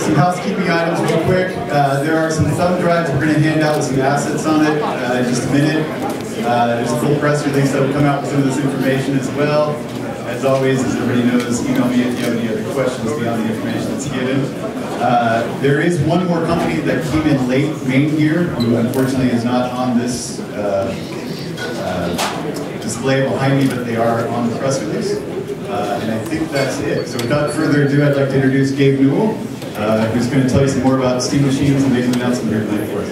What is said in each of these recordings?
some housekeeping items real quick. There are some thumb drives we're going to hand out with some assets on it in just a minute. There's a full press release that will come out with some of this information as well. As always, as everybody knows, email me if you have any other questions beyond the information that's given. There is one more company that came in late main here, who unfortunately is not on this display behind me, but they are on the press release. And I think that's it. So without further ado, I'd like to introduce Gabe Newell, who's going to tell you some more about Steam Machines and make an announcement here tonight for us.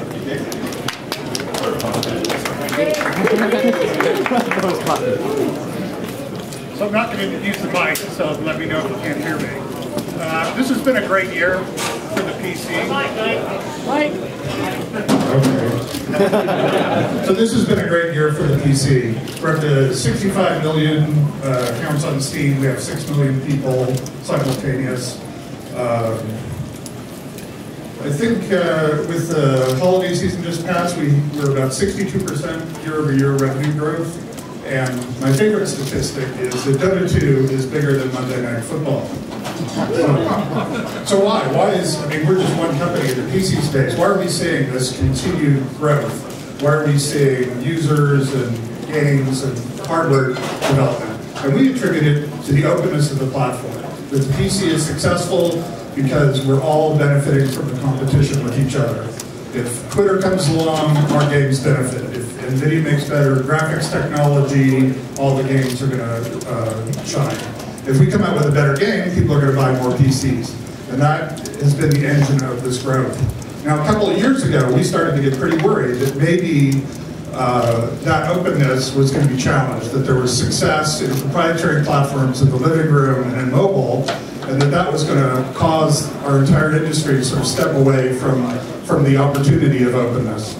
So I'm not going to use the mic, so let me know if you can't hear me. This has been a great year for the PC. So this has been a great year for the PC. We're up to 65 million accounts on Steam. We have 6 million people simultaneous. I think with the holiday season just passed, we were about 62% year-over-year revenue growth. And my favorite statistic is that Dota 2 is bigger than Monday Night Football. So why? I mean, we're just one company in the PC space. Why are we seeing this continued growth? Why are we seeing users and games and hardware development? And we attribute it to the openness of the platform. That the PC is successful because we're all benefiting from the competition with each other. If Twitter comes along, our games benefit. If NVIDIA makes better graphics technology, all the games are going to shine. If we come out with a better game, people are going to buy more PCs. And that has been the engine of this growth. Now, a couple of years ago, we started to get pretty worried that maybe that openness was going to be challenged, that there was success in proprietary platforms in the living room and in mobile, and that was going to cause our entire industry to sort of step away from the opportunity of openness.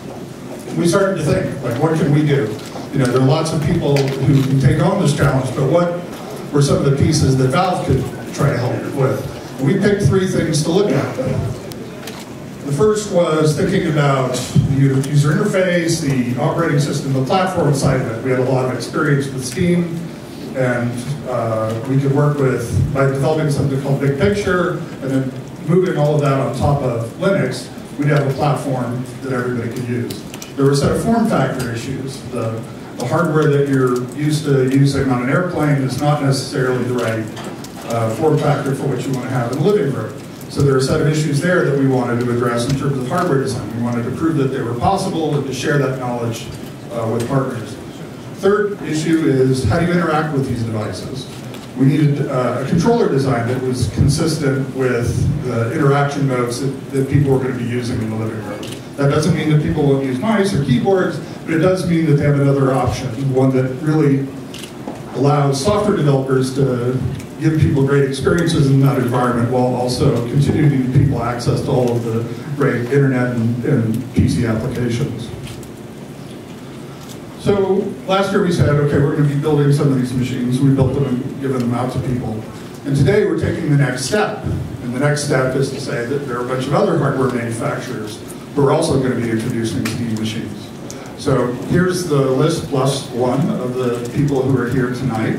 We started to think, like, what can we do? You know, there are lots of people who can take on this challenge, but what were some of the pieces that Valve could try to help with? And we picked 3 things to look at. The first was thinking about the user interface, the operating system, the platform side of it. We had a lot of experience with Steam, and we could work by developing something called Big Picture, and then moving all of that on top of Linux, we'd have a platform that everybody could use. There were a set of form factor issues. The hardware that you're used to using on an airplane is not necessarily the right form factor for what you want to have in the living room. So there are a set of issues there that we wanted to address in terms of hardware design. We wanted to prove that they were possible and to share that knowledge with partners. Third issue is, how do you interact with these devices? We needed a controller design that was consistent with the interaction modes that people were going to be using in the living room. That doesn't mean that people won't use mice or keyboards, but it does mean that they have another option, one that really allows software developers to give people great experiences in that environment while also continuing to give people access to all of the great internet and PC applications. So last year we said, okay, we're going to be building some of these machines. We built them and given them out to people. And today we're taking the next step. And the next step is to say that there are a bunch of other hardware manufacturers who are also going to be introducing Steam machines. So here's the list plus one of the people who are here tonight.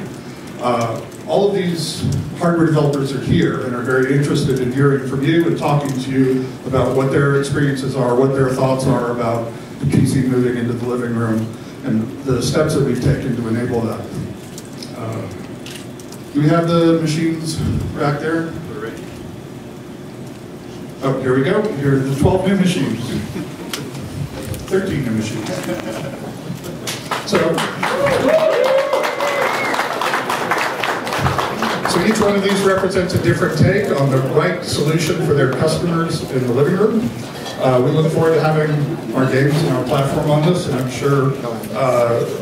All of these hardware developers are here and are very interested in hearing from you and talking to you about what their experiences are, what their thoughts are about the PC moving into the living room, and the steps that we've taken to enable that. Do we have the machines back there? We're ready. Oh, here we go. Here are the 12 new machines. 13 new machines. So each one of these represents a different take on the right solution for their customers in the living room. We look forward to having our games and our platform on this, and I'm sure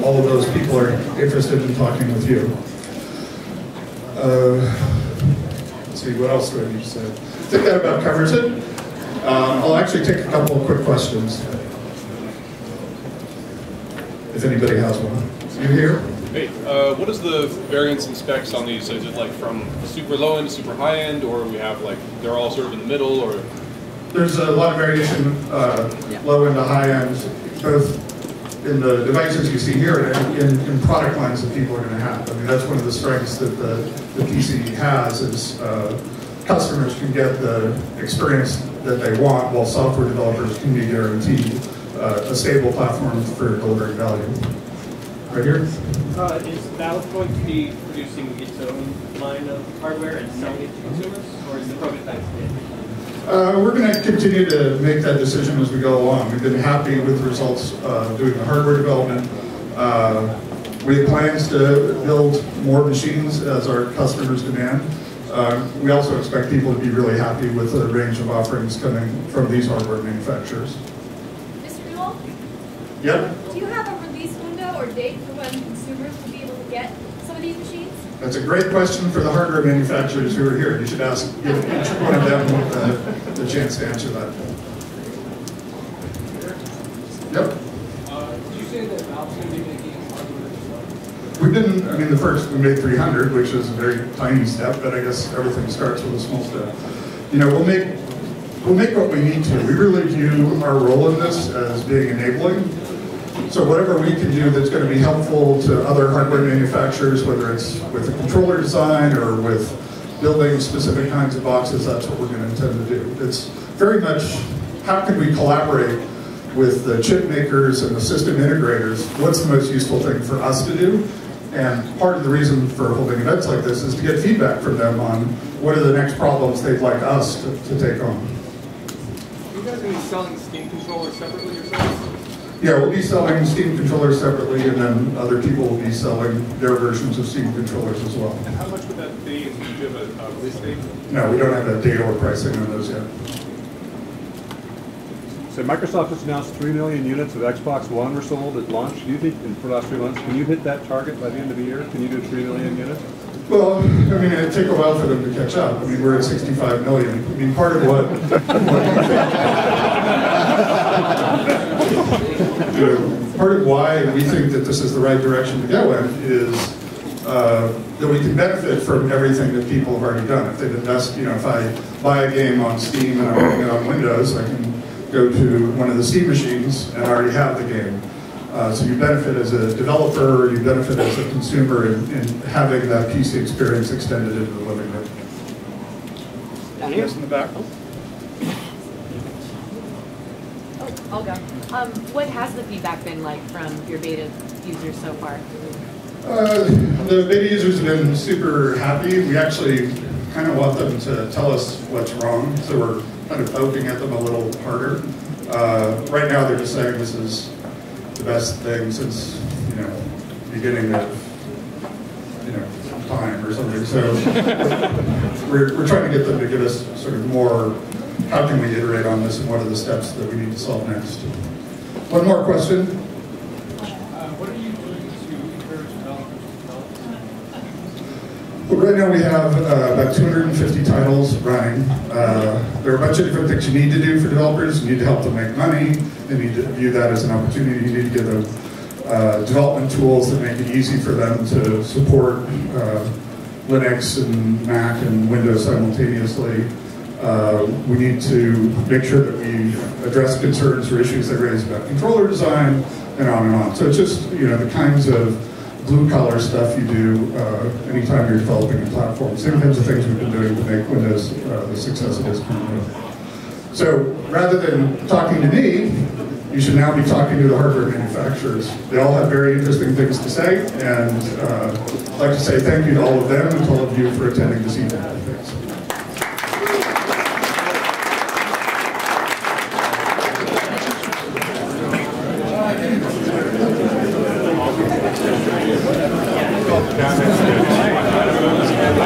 all of those people are interested in talking with you. Let's see, what else do I need to say? I think that about covers it. I'll actually take a couple of quick questions, if anybody has one. You here? Hey, what is the variance in specs on these? Is it like from super low end to super high end, or we have like, they're all sort of in the middle, or? There's a lot of variation, low end to high end, both in the devices you see here and in product lines that people are going to have. I mean, that's one of the strengths that the PC has, is customers can get the experience that they want, while software developers can be guaranteed a stable platform for delivering value. Right here? Is Valve going to be producing its own line of hardware and selling it to consumers, or is the prototype it? We're going to continue to make that decision as we go along. We've been happy with the results doing the hardware development. We have plans to build more machines as our customers demand. We also expect people to be really happy with the range of offerings coming from these hardware manufacturers. Mr. Newell? Yep. Do you have a release window or date for when consumers will be able to get some of these machines? That's a great question for the hardware manufacturers who are here. You should ask give each one of them the chance to answer that. Yep. Did you say that Valve's going to be making hardware as well? We didn't, I mean, we made 300, which is a very tiny step, but I guess everything starts with a small step. You know, we'll make what we need to. We really view our role in this as being enabling. So whatever we can do that's going to be helpful to other hardware manufacturers, whether it's with a controller design or with building specific kinds of boxes, that's what we're going to intend to do. It's very much how can we collaborate with the chip makers and the system integrators, what's the most useful thing for us to do? And part of the reason for holding events like this is to get feedback from them on what are the next problems they'd like us to take on. Are you guys going to be selling Steam controllers separately yourselves? Yeah, we'll be selling Steam controllers separately, and then other people will be selling their versions of Steam controllers as well. And how much would that be? Do you have a release date? No, we don't have a date or pricing on those yet. So Microsoft has announced 3 million units of Xbox One were sold at launch. Do you think, for the last 3 months, can you hit that target by the end of the year? Can you do 3 million units? Well, I mean, it'd take a while for them to catch up. I mean, we're at 65 million. I mean, part of what part of why we think that this is the right direction to go in is that we can benefit from everything that people have already done. If they've invested, you know, if I buy a game on Steam and I'm running it on Windows, I can go to one of the Steam machines and I already have the game. So you benefit as a developer, you benefit as a consumer in having that PC experience extended into the living room. Down here in the back. I'll go. What has the feedback been like from your beta users so far? The beta users have been super happy. We actually kind of want them to tell us what's wrong, so we're kind of poking at them a little harder. Right now they're just saying this is the best thing since, you know, beginning of, you know, time or something. So we're trying to get them to give us sort of more, how can we iterate on this and what are the steps that we need to solve next. One more question. What are you doing to encourage developers to develop? Well, right now we have about 250 titles running. There are a bunch of different things you need to do for developers. You need to help them make money. You need to view that as an opportunity. You need to give them development tools that make it easy for them to support Linux and Mac and Windows simultaneously. We need to make sure that we address concerns or issues they raise about controller design, and on and on. So it's just, you know, the kinds of blue-collar stuff you do anytime you're developing a platform. Same kinds of things we've been doing to make Windows the success it is currently. So rather than talking to me, you should now be talking to the hardware manufacturers. They all have very interesting things to say, and I'd like to say thank you to all of them and to all of you for attending this evening.